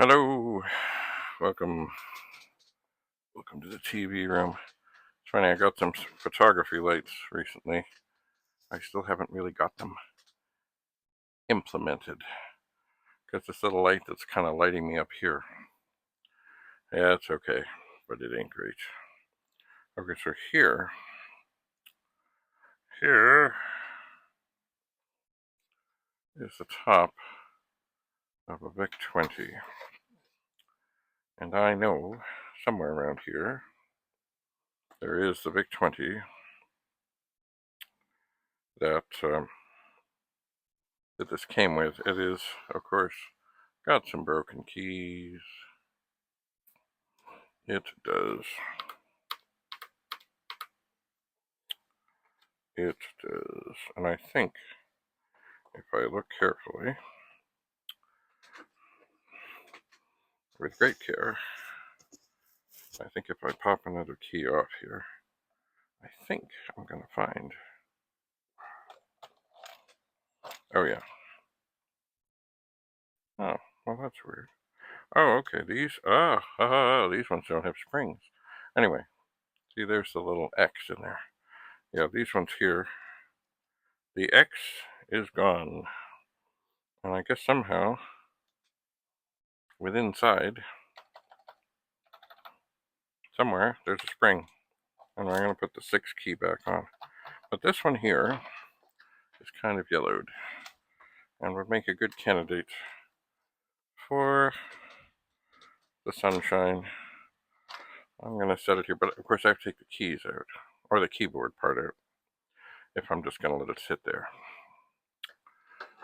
Hello, welcome to the TV room. It's funny, I got some photography lights recently. I still haven't really got them implemented because this little light that's kind of lighting me up here. Yeah, it's okay, but it ain't great. Okay, so here is the top of a Vic-20, and I know somewhere around here there is the Vic-20 that this came with. It is, of course, got some broken keys. It does. It does. And I think if I look carefully, with great care, I think if I pop another key off here, I think I'm going to find. Oh, yeah. Oh, well, that's weird. Oh, okay. These ones don't have springs. Anyway, see, there's the little X in there. Yeah, these ones here. The X is gone. And I guess somehow, with inside, somewhere, there's a spring. And I'm going to put the 6 key back on. But this one here is kind of yellowed and would make a good candidate for the sunshine. I'm going to set it here, but of course I have to take the keys out, or the keyboard part out, if I'm just going to let it sit there.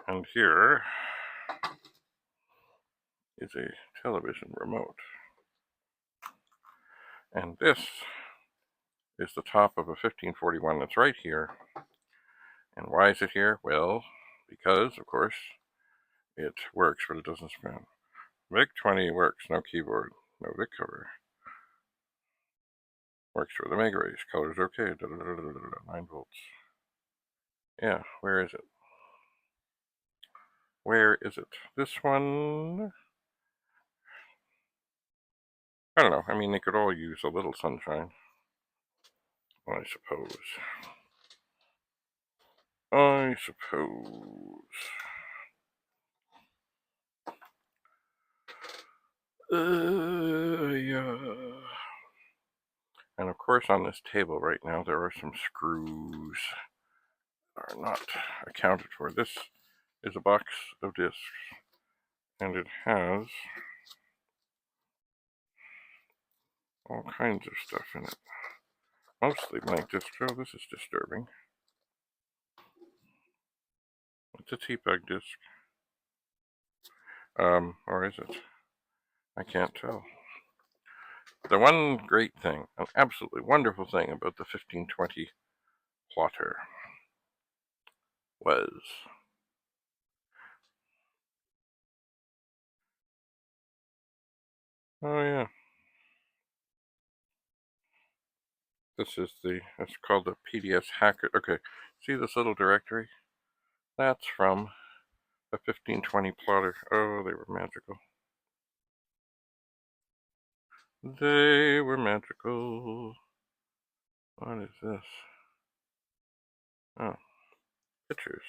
And here is a television remote. And this is the top of a 1541 that's right here. And why is it here? Well, because, of course, it works, but it doesn't spin. Vic-20 works, no keyboard, no Vic cover. Works for the mega race, color's okay, 9 volts. Yeah, where is it? Where is it? This one? I don't know. I mean, they could all use a little sunshine, I suppose. Yeah. And of course, on this table right now, there are some screws that are not accounted for. This is a box of discs, and it has all kinds of stuff in it. Mostly blank discs. Oh, this is disturbing. It's a T-Peg disc. Or is it? I can't tell. The one great thing, an absolutely wonderful thing about the 1520 plotter was oh yeah, it's called the PDS Hacker. Okay, see this little directory? That's from the 1520 plotter. Oh, they were magical. They were magical. What is this? Oh, pictures.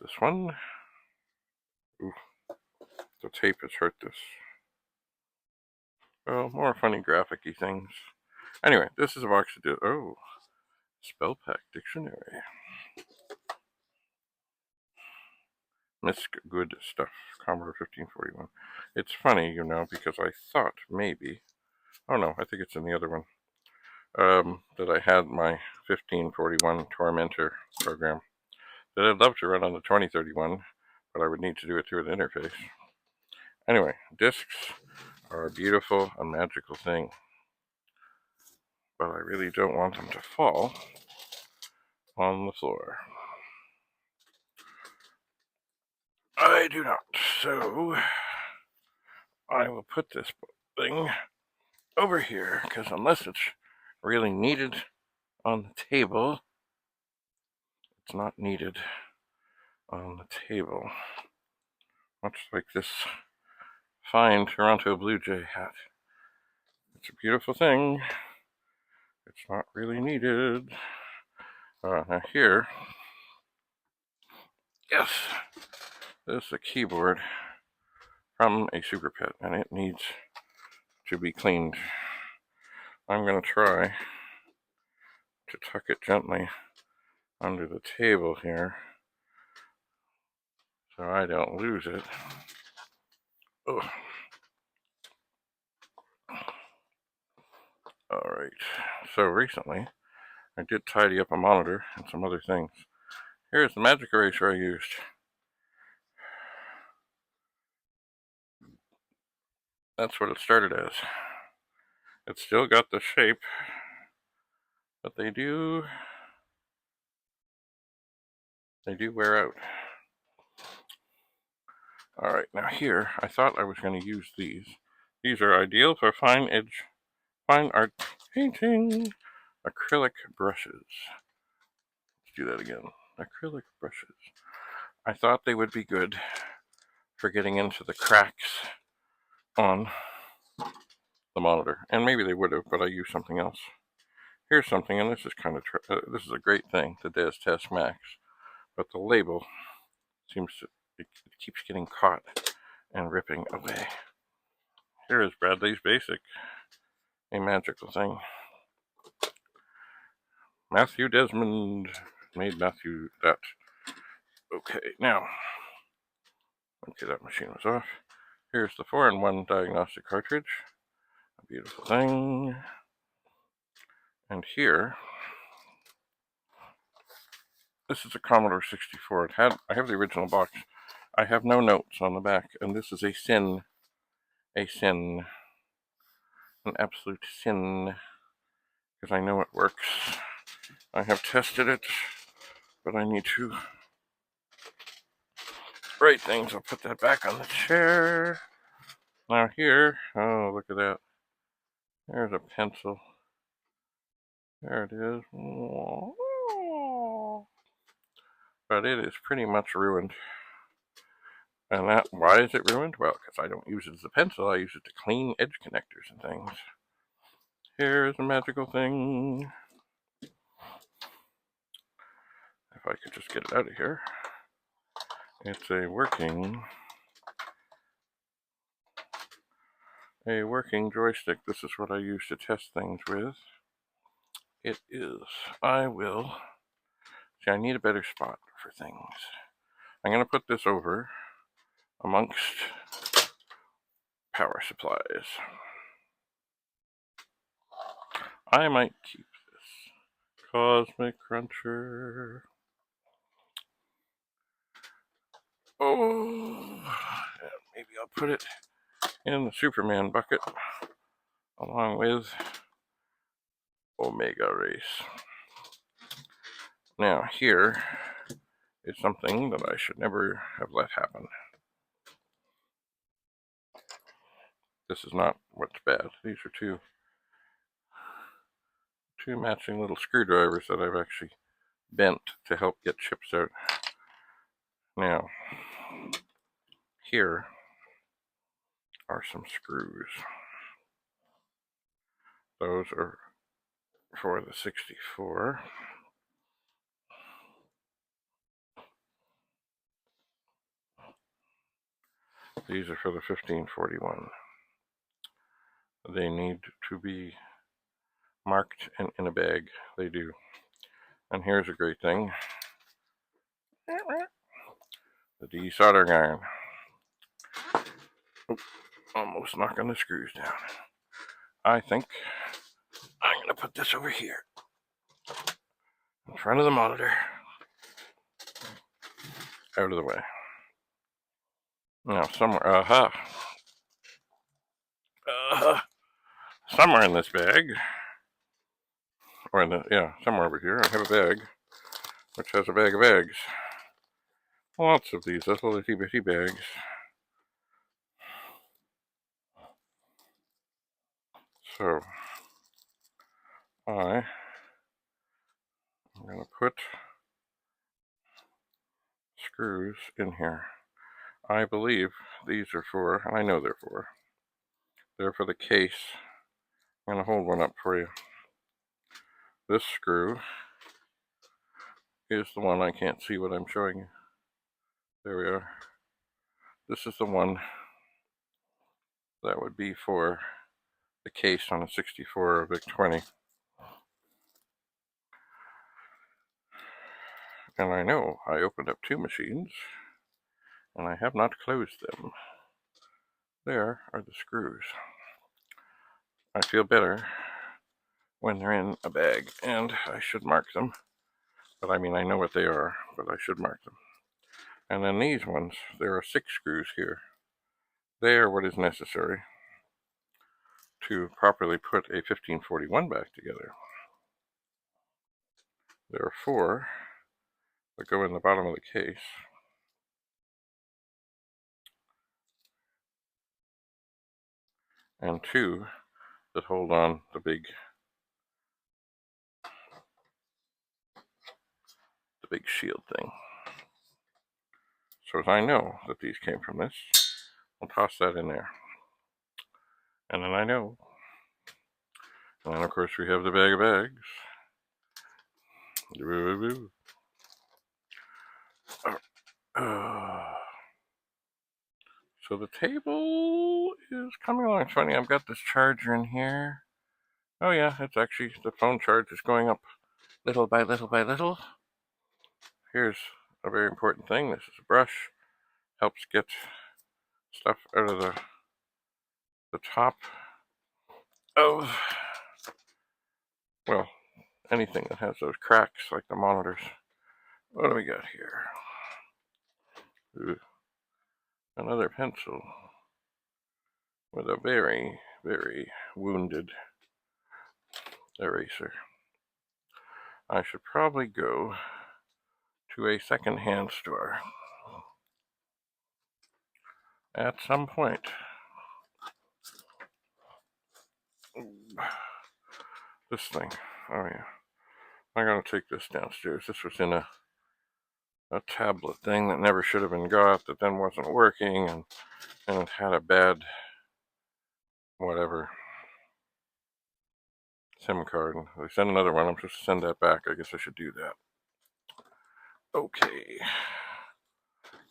This one. Ooh, the tape has hurt this. Oh, more funny graphic-y things. Anyway, this is a box of Spell Pack Dictionary. Miss good stuff. Commodore 1541. It's funny, because I thought maybe, oh no, I think it's in the other one, that I had my 1541 Tormentor program that I'd love to run on the 2031, but I would need to do it through an interface. Anyway, discs are a beautiful and magical thing, but I really don't want them to fall on the floor. I do not. So I will put this thing over here, because unless it's really needed on the table, it's not needed on the table. Much like this fine Toronto Blue Jay hat. It's a beautiful thing. It's not really needed. Now here, yes, this is a keyboard from a Super Pet, and it needs to be cleaned. I'm going to try to tuck it gently under the table here so I don't lose it. Ugh. Alright, so recently I did tidy up a monitor and some other things. Here's the magic eraser I used. That's what it started as. It's still got the shape, but they do wear out. Alright, now here, I thought I was going to use these. These are ideal for fine art painting. Acrylic brushes. Let's do that again. Acrylic brushes. I thought they would be good for getting into the cracks on the monitor. And maybe they would have, but I used something else. Here's something, and this is kind of, this is a great thing, the Des Test Max. But the label seems to, it keeps getting caught and ripping away. Here is Bradley's Basic, a magical thing. Matthew Desmond made Matthew that. Okay, now, okay, that machine was off. Here's the 4-in-1 diagnostic cartridge, a beautiful thing. And here, this is a Commodore 64. I have the original box. I have no notes on the back, and this is a sin, an absolute sin, because I know it works. I have tested it, but I need to write things. I'll put that back on the chair. Now here, oh, look at that. There's a pencil. There it is. But it is pretty much ruined. And that, why is it ruined? Well, because I don't use it as a pencil. I use it to clean edge connectors and things. Here's a magical thing. If I could just get it out of here. It's a working joystick. This is what I use to test things with. It is. I need a better spot for things. I'm going to put this over amongst power supplies. I might keep this Cosmic Cruncher. Oh, maybe I'll put it in the Superman bucket along with Omega Race. Now here is something that I should never have let happen. This is not what's bad. These are two matching little screwdrivers that I've actually bent to help get chips out. Now, here are some screws. Those are for the 64. These are for the 1541. They need to be marked and in a bag. They do. And here's a great thing. The desoldering iron. Oops, almost knocking the screws down. I think I'm going to put this over here in front of the monitor. Out of the way. Now somewhere, somewhere in this bag, or in the, somewhere over here, I have a bag, which has a bag of eggs. Lots of these little itty bitty bags. So, I'm going to put screws in here. I believe these are for, and I know they're for the case. I'm going to hold one up for you. This screw is the one, I can't see what I'm showing you. There we are. This is the one that would be for the case on a 64 or Vic-20. And I know I opened up 2 machines, and I have not closed them. There are the screws. I feel better when they're in a bag, and I should mark them. But I mean, I know what they are, but I should mark them. And then these ones, there are 6 screws here. They are what is necessary to properly put a 1541 back together. There are 4 that go in the bottom of the case. And 2 that hold on the big shield thing. So as I know that these came from this, I'll toss that in there. And then I know. And then of course we have the bag of bags. So the table is coming along. It's funny, I've got this charger in here. Oh yeah, it's actually, the phone charge is going up little by little by little. Here's a very important thing. This is a brush. Helps get stuff out of the top of, well, anything that has those cracks like the monitors. What do we got here? Ooh, another pencil with a very, very wounded eraser. I should probably go to a second-hand store at some point. This thing, oh yeah, I'm gonna take this downstairs. This was in a tablet thing that never should have been got, that then wasn't working, and it had a bad whatever SIM card. And they sent another one. I'm supposed to send that back. I guess I should do that. Okay.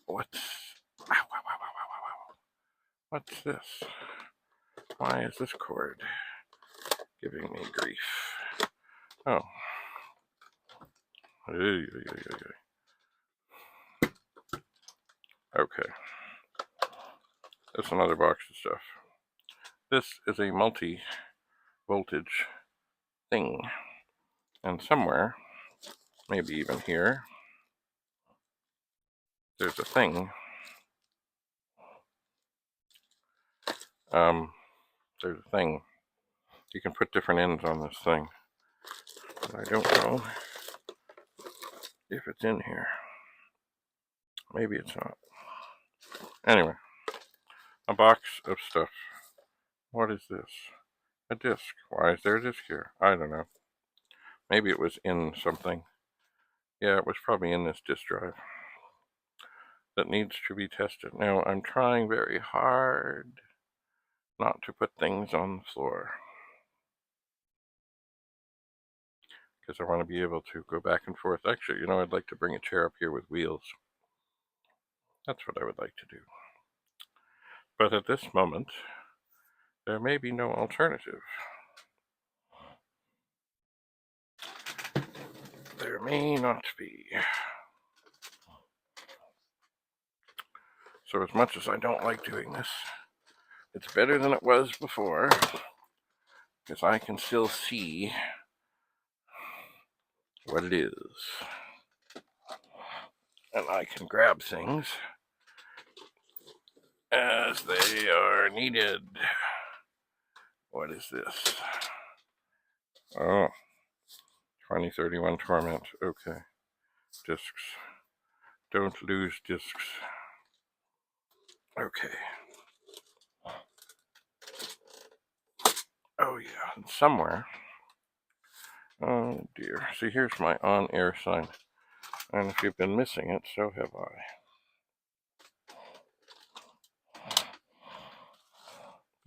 What's this? Why is this cord giving me grief? Oh. Okay. That's another box of stuff. This is a multi-voltage thing. And somewhere, maybe even here, there's a thing. There's a thing. You can put different ends on this thing. But I don't know if it's in here. Maybe it's not. Anyway, a box of stuff. What is this? A disc. Why is there a disc here? I don't know. Maybe it was in something. Yeah, it was probably in this disk drive that needs to be tested. Now, I'm trying very hard not to put things on the floor, because I want to be able to go back and forth. Actually, you know, I'd like to bring a chair up here with wheels. That's what I would like to do. But at this moment, there may be no alternative. There may not be. So as much as I don't like doing this, it's better than it was before, because I can still see what it is. And I can grab things as they are needed. What is this? Oh, 2031 Torment. Okay. Discs. Don't lose discs. Okay. Oh yeah, and somewhere. Oh dear. See, here's my on-air sign. And if you've been missing it, so have I.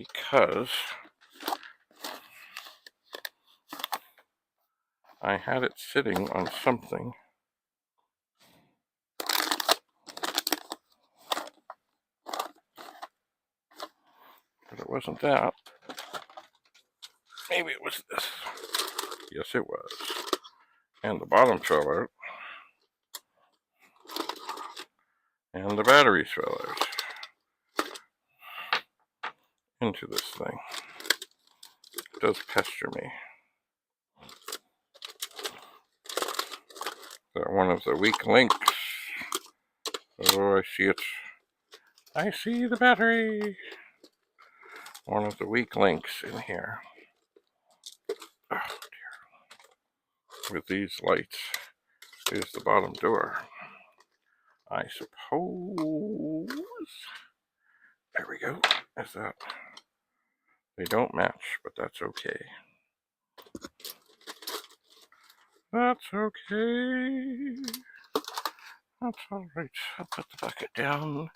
because I had it sitting on something. But it wasn't that. Maybe it was this. Yes, it was. And the bottom fell out. And the batteries fell out into this thing. It does pester me. That one of the weak links. Oh, I see it. I see the battery. One of the weak links in here. Oh dear. With these lights is the bottom door. I suppose. There we go. Is that? They don't match, but that's okay. That's okay. That's all right. I'll put the bucket down.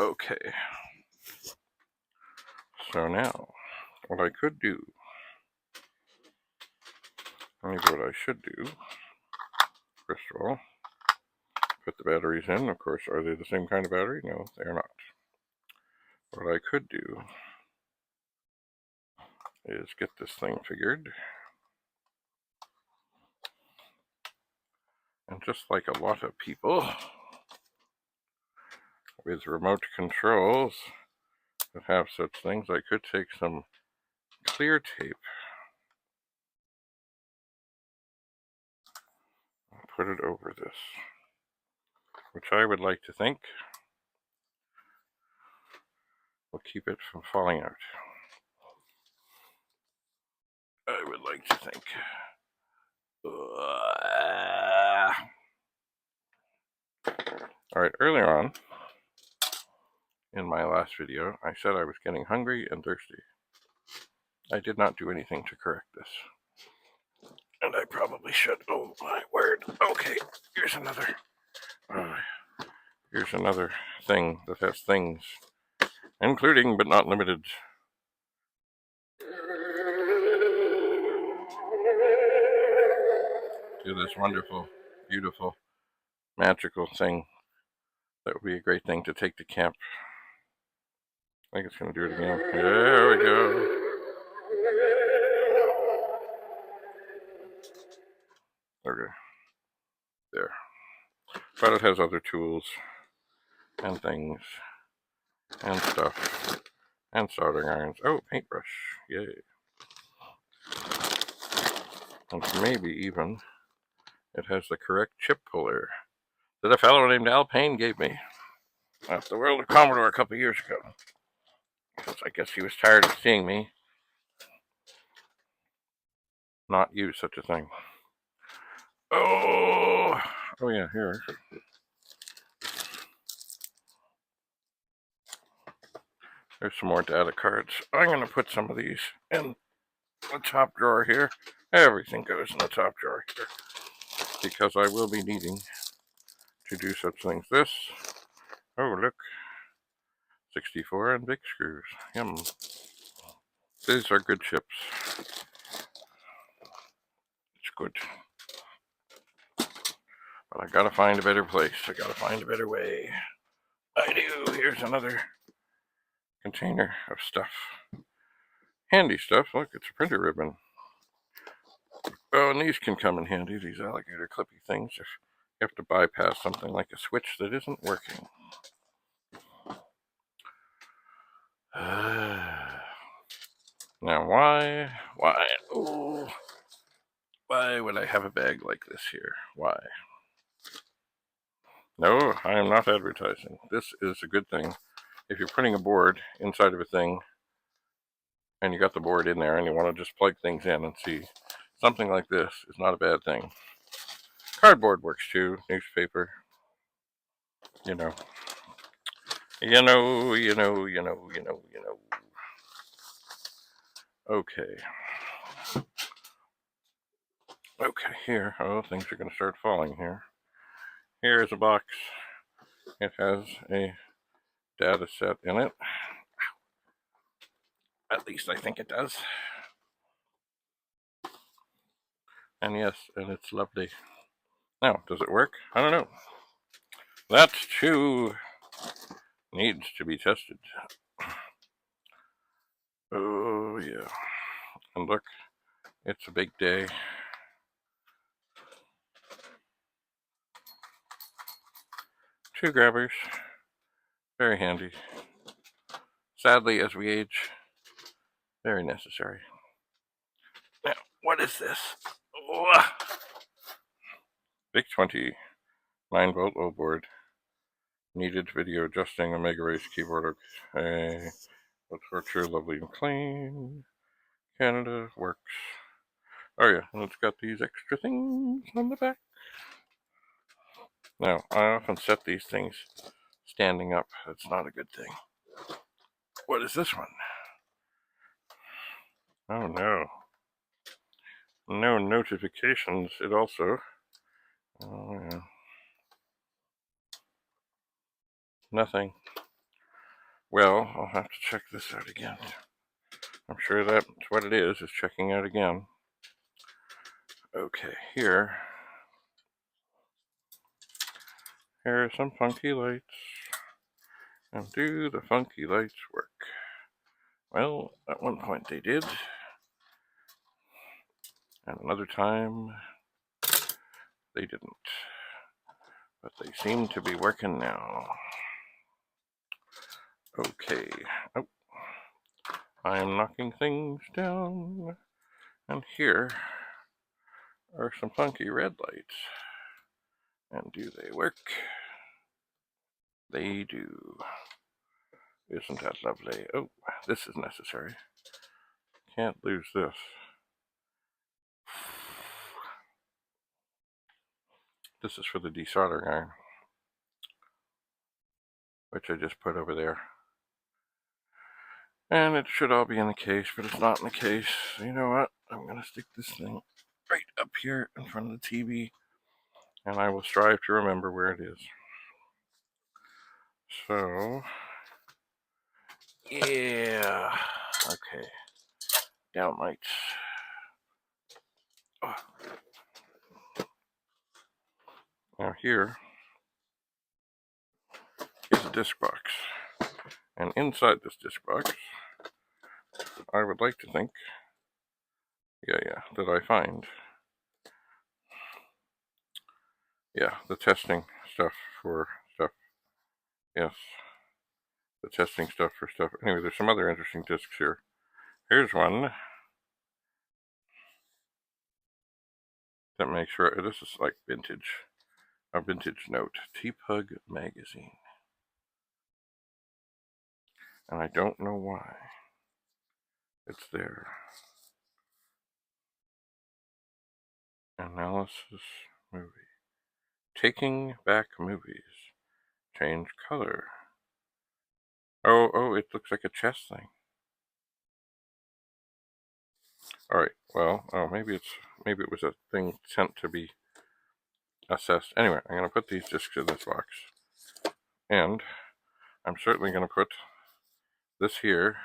Okay. So now, what I could do, maybe what I should do, first of all, put the batteries in. Of course, are they the same kind of battery? No, they're not. What I could do is get this thing figured. And just like a lot of people with remote controls that have such things, I could take some clear tape and put it over this, which I would like to think will keep it from falling out. I would like to think. Alright, earlier on in my last video, I said I was getting hungry and thirsty. I did not do anything to correct this. And I probably should. Oh my word. Okay, here's another. Here's another thing that has things, including but not limited to this wonderful, beautiful, magical thing that would be a great thing to take to camp. I think it's going to do it again. There we go. Okay. There. But it has other tools and things and stuff and soldering irons. Oh, paintbrush. Yay. And maybe even it has the correct chip puller that a fellow named Al Payne gave me at the World of Commodore a couple years ago. Because I guess he was tired of seeing me not use such a thing. Oh yeah, here. There's some more data cards. I'm going to put some of these in the top drawer here. Everything goes in the top drawer here, because I will be needing to do such things. This, oh look, 64 and big screws. Yum. These are good chips. It's good. But I gotta find a better place. I gotta find a better way. I do. Here's another container of stuff. Handy stuff. Look, it's a printer ribbon. Oh, and these can come in handy, these alligator clippy things, if you have to bypass something like a switch that isn't working. Now, why would I have a bag like this here? Why? No, I am not advertising. This is a good thing. If you're putting a board inside of a thing, and you got the board in there, and you want to just plug things in and see, something like this is not a bad thing. Cardboard works too, newspaper, you know. Okay. Okay, here. Oh, things are going to start falling here. Here's a box It has a data set in it. At least I think it does. And yes, and it's lovely. Now, does it work? I don't know. That too needs to be tested. Oh, yeah. And look, it's a big day. Two grabbers. Very handy. Sadly, as we age, very necessary. Now, what is this? Oh, Vic-20 9-volt low board. Needed video adjusting Omega Race keyboard. Okay. But for true, lovely and clean. Canada works. Oh yeah, and it's got these extra things on the back. Now, I often set these things standing up. That's not a good thing. What is this one? Oh no. No notifications. It also... Oh yeah. Nothing. Well, I'll have to check this out again. I'm sure that's what it is checking out again. Okay, here are some funky lights. And do the funky lights work? Well, at one point they did. And another time they didn't. But they seem to be working now. Okay. Oh, I am knocking things down. And here are some funky red lights. And do they work? They do. Isn't that lovely? Oh, this is necessary. Can't lose this. This is for the desoldering iron, which I just put over there. And it should all be in the case, but it's not in the case. You know what? I'm going to stick this thing right up here in front of the TV, and I will strive to remember where it is. So, yeah. Okay. Down lights. Oh. Now here is a disc box. And inside this disc box, I would like to think, that I find, the testing stuff for stuff. Yes, the testing stuff for stuff. Anyway, there's some other interesting discs here. Here's one that makes sure, this is like vintage, a vintage note, T-Pug magazine. And I don't know why it's there. Analysis movie. Taking back movies. Change color. Oh, it looks like a chess thing. Alright, well, maybe it was a thing sent to be assessed. Anyway, I'm going to put these discs in this box. And I'm certainly going to put this here,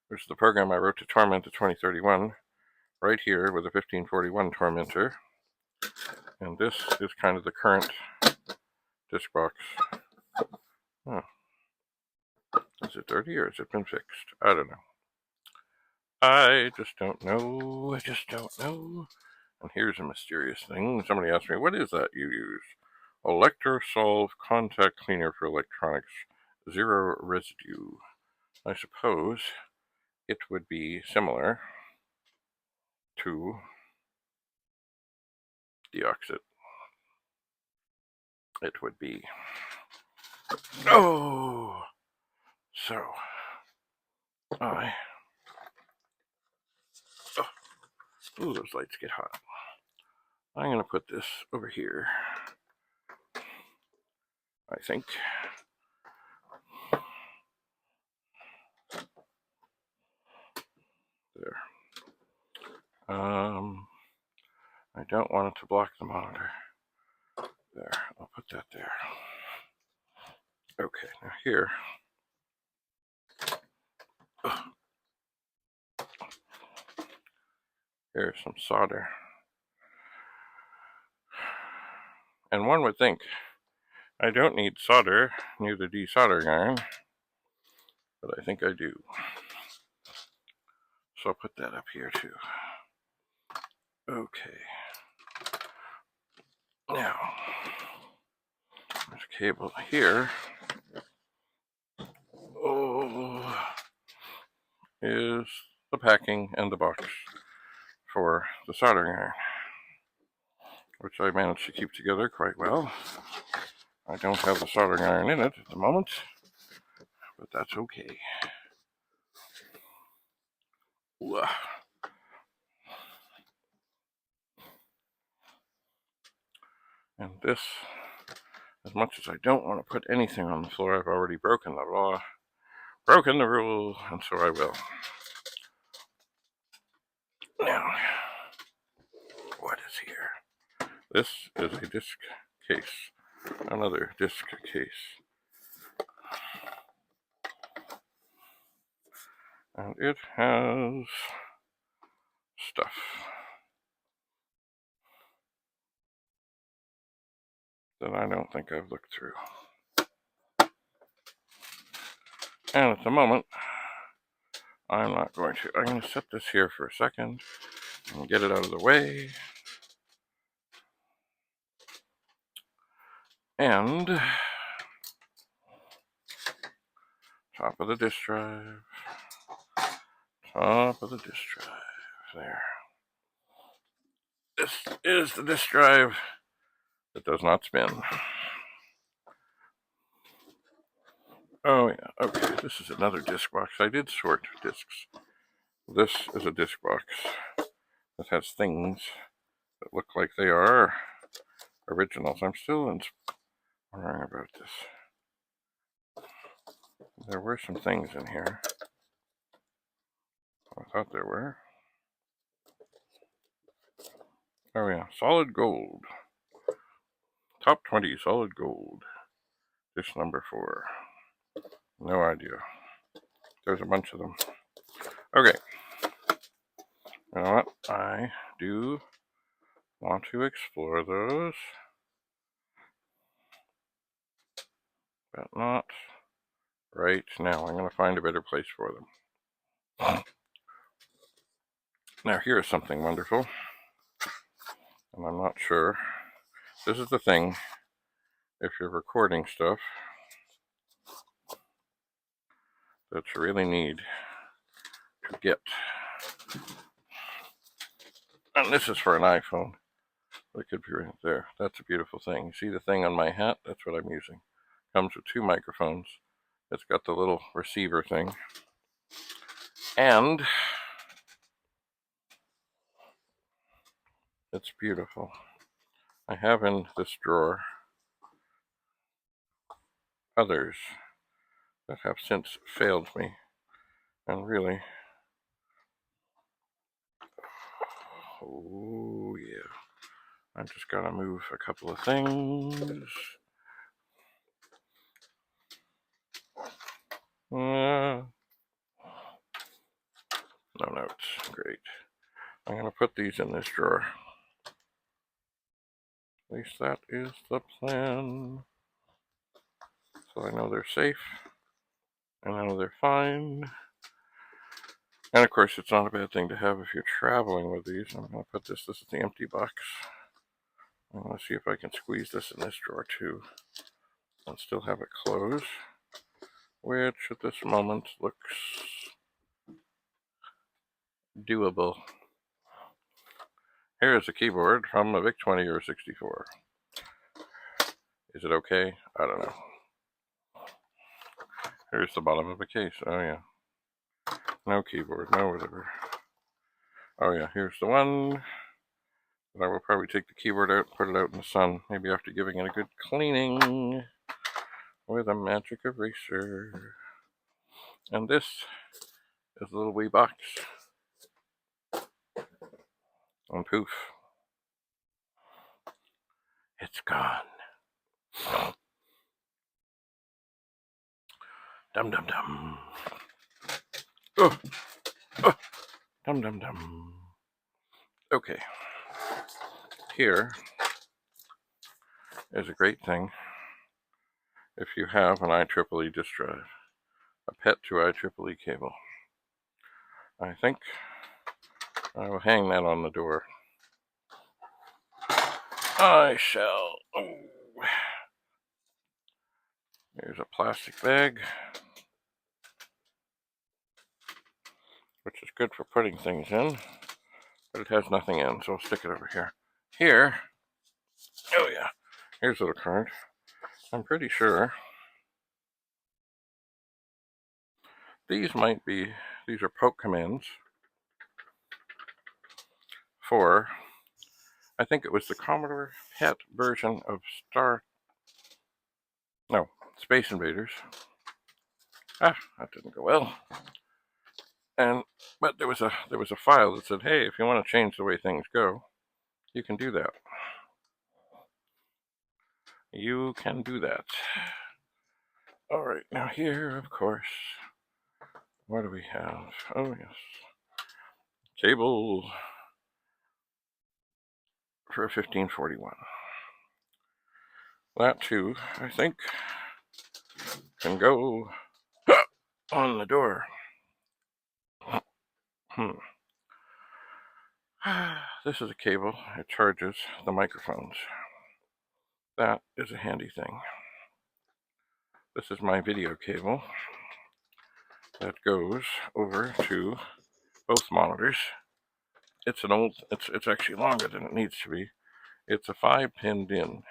which is the program I wrote to torment the 2031, right here with a 1541 tormentor. And this is kind of the current disc box. Oh. Is it dirty or has it been fixed? I don't know. I just don't know. And here's a mysterious thing. Somebody asked me, what is that you use? Electrosolve contact cleaner for electronics. Zero residue. I suppose it would be similar to deoxit. It would be. Oh! So, ooh, those lights get hot. I'm going to put this over here, I think. There. I don't want it to block the monitor. There, I'll put that there. Okay, now here. Here's some solder. And one would think I don't need solder near the desoldering iron, but I think I do. So I'll put that up here too. Okay. Now, there's a cable here. Oh, is the packing and the box for the soldering iron, which I managed to keep together quite well. I don't have the soldering iron in it at the moment, but that's okay. Ooh. And this, as much as I don't want to put anything on the floor, I've already broken the law, broken the rule, and so I will. Now, what is here? This is a disc case, another disc case. And it has stuff. That I don't think I've looked through. And at the moment, I'm not going to. I'm going to set this here for a second and get it out of the way. And top of the disk drive. Top of the disk drive. There. This is the disk drive that does not spin. Oh yeah, okay, this is another disk box. I did sort disks. This is a disk box that has things that look like they are originals. I'm still wondering about this. There were some things in here. I thought there were. Oh yeah, solid gold. Top 20 solid gold. Dish number 4. No idea. There's a bunch of them. Okay. You know what? I do want to explore those. But not right now. I'm going to find a better place for them. Now here's something wonderful. And I'm not sure. This is the thing. If you're recording stuff that you really need to get. And this is for an iPhone. It could be right there. That's a beautiful thing. See the thing on my hat? That's what I'm using. Comes with 2 microphones. It's got the little receiver thing. And it's beautiful. I have in this drawer others that have since failed me. And really, oh yeah. I'm just gonna move a couple of things. No notes. Great. I'm gonna put these in this drawer. At least that is the plan. So I know they're safe. And I know they're fine. And of course, it's not a bad thing to have if you're traveling with these. I'm going to put this is the empty box. I'm going to see if I can squeeze this in this drawer too. And still have it closed. Which at this moment looks doable. Here is a keyboard from a Vic-20 or 64. Is it okay? I don't know. Here's the bottom of a case. Oh yeah. No keyboard, no whatever. Oh yeah, here's the one. But I will probably take the keyboard out and put it out in the sun, maybe after giving it a good cleaning with a magic eraser. And this is a little wee box. And poof, it's gone. Dum dum dum. Oh, oh, dum dum dum. Okay. Here is a great thing if you have an IEEE disk drive, a PET to IEEE cable. I think I will hang that on the door. I shall. Oh. There's a plastic bag, which is good for putting things in, but it has nothing in, so I'll stick it over here. Here, oh yeah, here's a little card. I'm pretty sure these are poke commands for, I think it was the Commodore PET version of Space Invaders. Ah, that didn't go well. But there was a file that said, hey, if you want to change the way things go, you can do that. You can do that. All right, now here, of course, what do we have? Oh, yes. Cable for a 1541. That, too, I think, can go on the door. This is a cable. It charges the microphones. That is a handy thing. This is my video cable that goes over to both monitors. It's actually longer than it needs to be. It's a 5-pin DIN,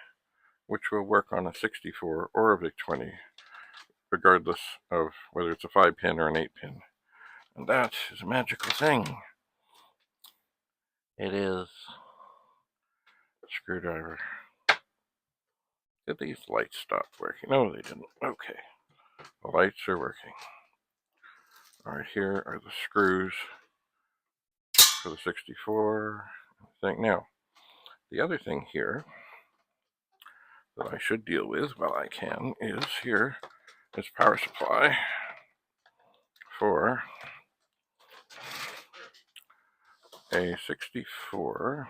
which will work on a 64 or a Vic-20, regardless of whether it's a 5-pin or an 8-pin. And that is a magical thing. It is. Screwdriver. Did these lights stop working? No, they didn't. Okay. The lights are working. All right, here are the screws for the 64 thing. Now, the other thing here that I should deal with while I can is here is power supply for a 64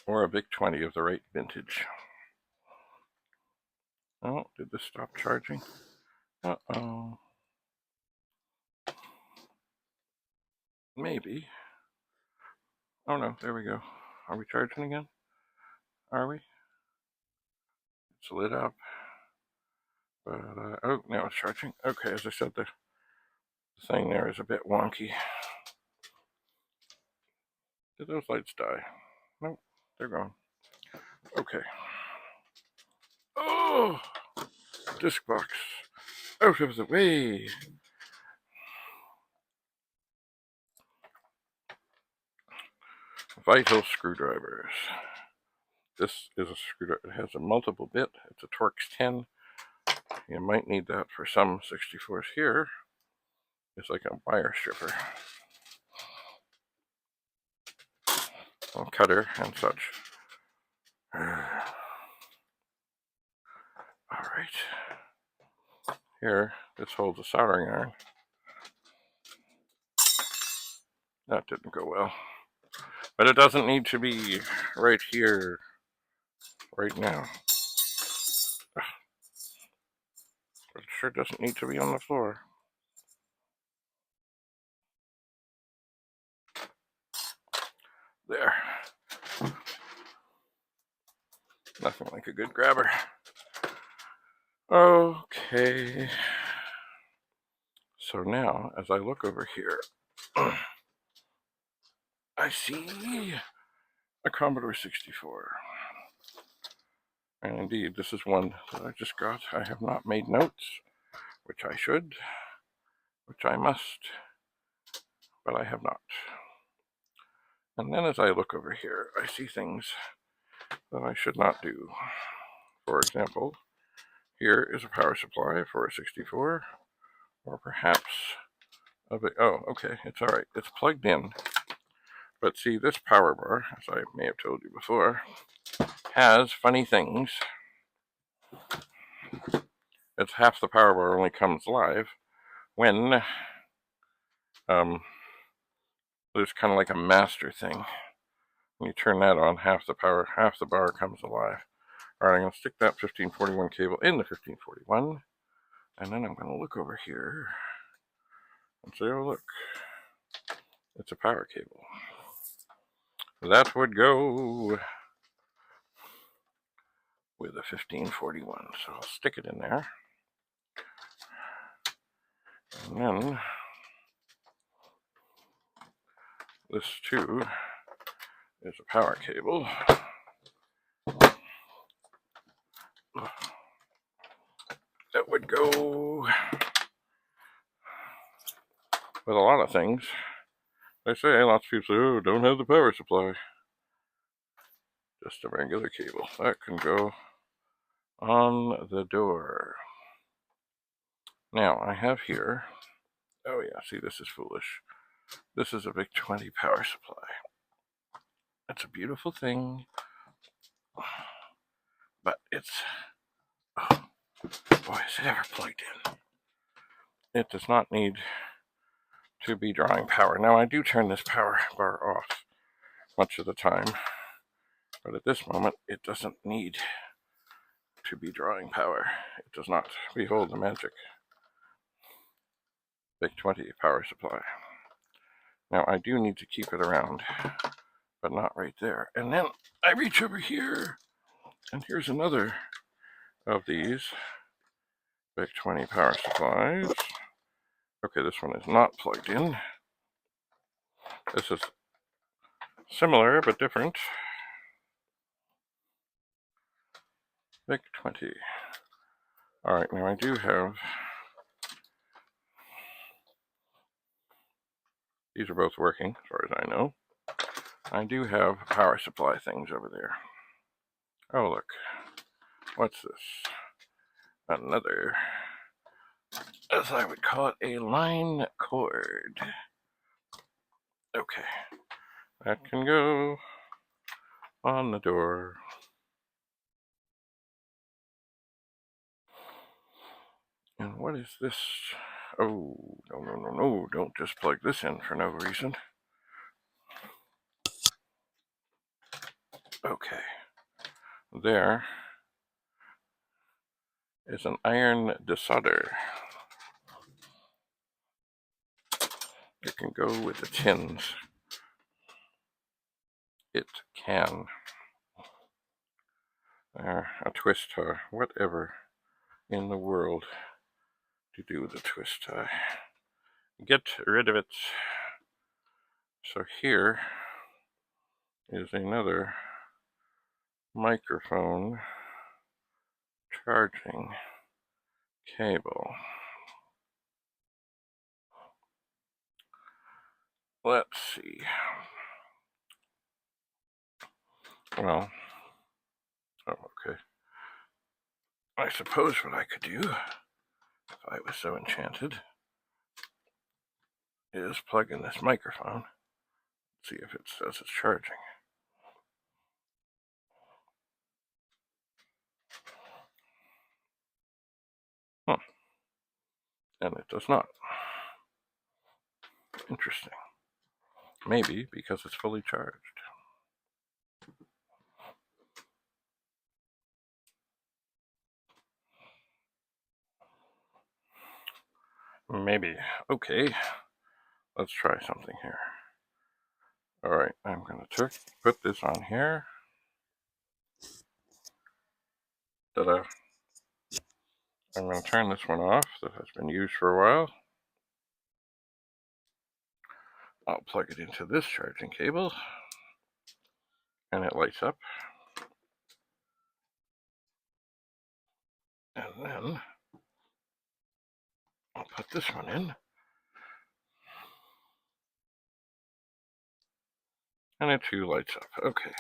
or a Vic-20 of the right vintage. Oh, did this stop charging? Uh-oh. Maybe. Oh no, there we go. Are we charging again? Are we? It's lit up. But, oh, now it's charging. Okay, as I said, the thing there is a bit wonky. Did those lights die? Nope, they're gone. Okay. Oh! Disc box. Out of the way! Vital screwdrivers. This is a screwdriver. It has a multiple bit. It's a Torx 10. You might need that for some 64s. Here is like a wire stripper. A cutter and such. Alright. Here, this holds a soldering iron. That didn't go well. But it doesn't need to be right here, right now. It sure doesn't need to be on the floor. There. Nothing like a good grabber. Okay. So now, as I look over here, I see a Commodore 64. And indeed, this is one that I just got. I have not made notes, which I should, which I must, but I have not. And then as I look over here, I see things that I should not do. For example, here is a power supply for a 64, or perhaps a bit. Oh, okay, it's all right. It's plugged in. But see, this power bar, as I may have told you before, has funny things it's half the power bar only comes live when there's kind of like a master thing. When you turn that on, half the bar comes alive. Alright, I'm going to stick that 1541 cable in the 1541, and then I'm going to look over here and say, oh look, it's a power cable. That would go with a 1541, so I'll stick it in there. And then this too is a power cable. That would go with a lot of things. They say, lots of people say, oh, don't have the power supply. Just a regular cable. That can go on the door. Now, I have here, oh yeah, see, this is foolish. This is a Vic-20 power supply. It's a beautiful thing, but it's, oh, boy, is it ever plugged in. It does not need to be drawing power. Now, I do turn this power bar off much of the time, but at this moment, it doesn't need to be drawing power. It does not. Behold the magic. Vic-20 power supply. Now, I do need to keep it around, but not right there. And then I reach over here, and here's another of these Vic-20 power supplies. Okay, this one is not plugged in. This is similar but different. Vic-20. Alright, now I do have, these are both working as far as I know. I do have power supply things over there. Oh look, what's this? Another, as I would call it, a line cord. Okay, that can go on the door. And what is this? Oh, no, don't just plug this in for no reason. Okay, there is an iron desolder. It can go with the tins. It can. A twist tie, whatever in the world to do with a twist tie. Get rid of it. So here is another microphone charging cable. Let's see. Well, oh, okay. I suppose what I could do, if I was so enchanted, is plug in this microphone. See if it says it's charging. And it does not. Interesting. Maybe because it's fully charged. Maybe. Okay. Let's try something here. Alright, I'm going to put this on here. Ta-da. I'm going to turn this one off that has been used for a while. I'll plug it into this charging cable. And it lights up. And then I'll put this one in. And it too lights up. Okay.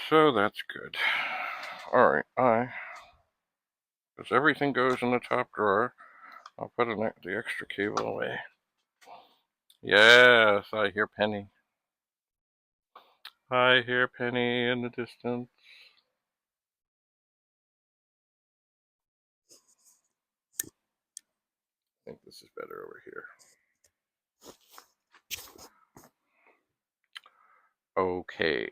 So that's good. Alright, because everything goes in the top drawer, I'll put the extra cable away. Yes, I hear Penny. I hear Penny in the distance. this is better over here. Okay.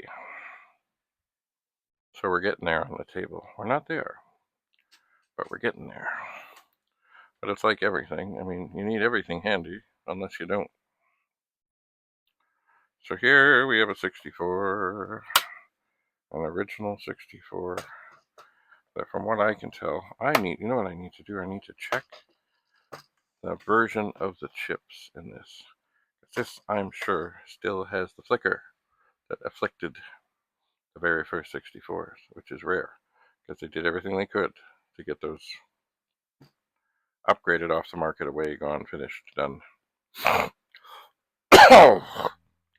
So we're getting there on the table. We're not there, but we're getting there. But it's like everything. I mean, you need everything handy, unless you don't. So here we have a 64, an original 64. But from what I can tell, you know what I need to do? I need to check the version of the chips in this. This, I'm sure, still has the flicker that afflicted the very first 64s, which is rare, because they did everything they could to get those upgraded, off the market, away, gone, finished, done.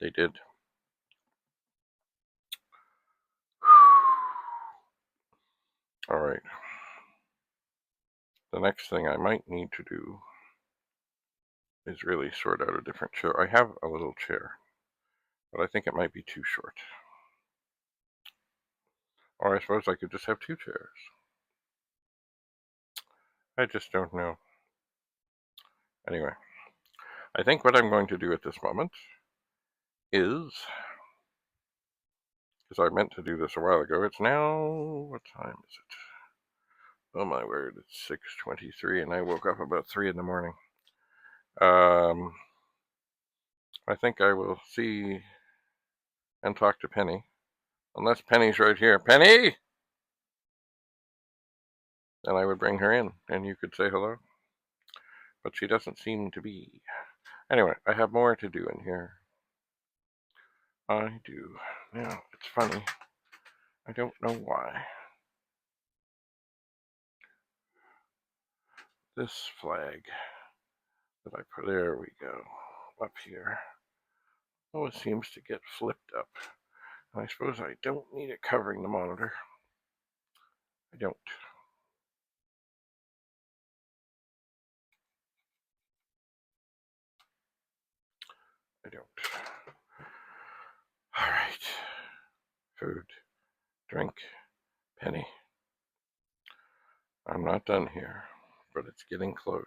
They did. All right. The next thing I might need to do is really sort out a different chair. I have a little chair, but I think it might be too short. Or I suppose I could just have two chairs. I just don't know. Anyway, I think what I'm going to do at this moment is, because I meant to do this a while ago, it's now, what time is it? Oh my word, it's 6:23 and I woke up about 3 in the morning. I think I will see and talk to Penny. Unless Penny's right here. Penny! Then I would bring her in and you could say hello. But she doesn't seem to be. Anyway, I have more to do in here. I do. Now, it's funny. I don't know why. This flag that I put, there we go, up here, always seems to get flipped up. And I suppose I don't need it covering the monitor. I don't. I don't. All right. Food, drink, Penny. I'm not done here, but it's getting close.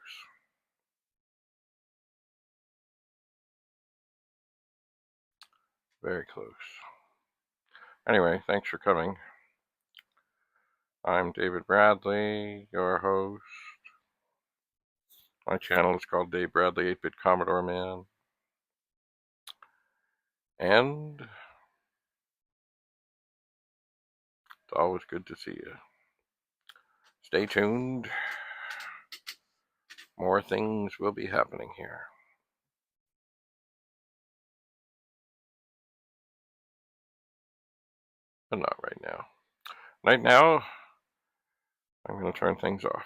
Very close. Anyway, thanks for coming. I'm David Bradley, your host. My channel is called Dave Bradley 8-Bit Commodore Man. And it's always good to see you. Stay tuned. More things will be happening here. But not right now. Right now, I'm going to turn things off.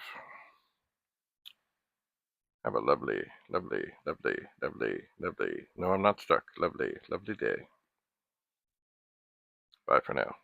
Have a lovely, lovely, lovely, lovely, lovely, no, I'm not stuck, lovely, lovely day. Bye for now.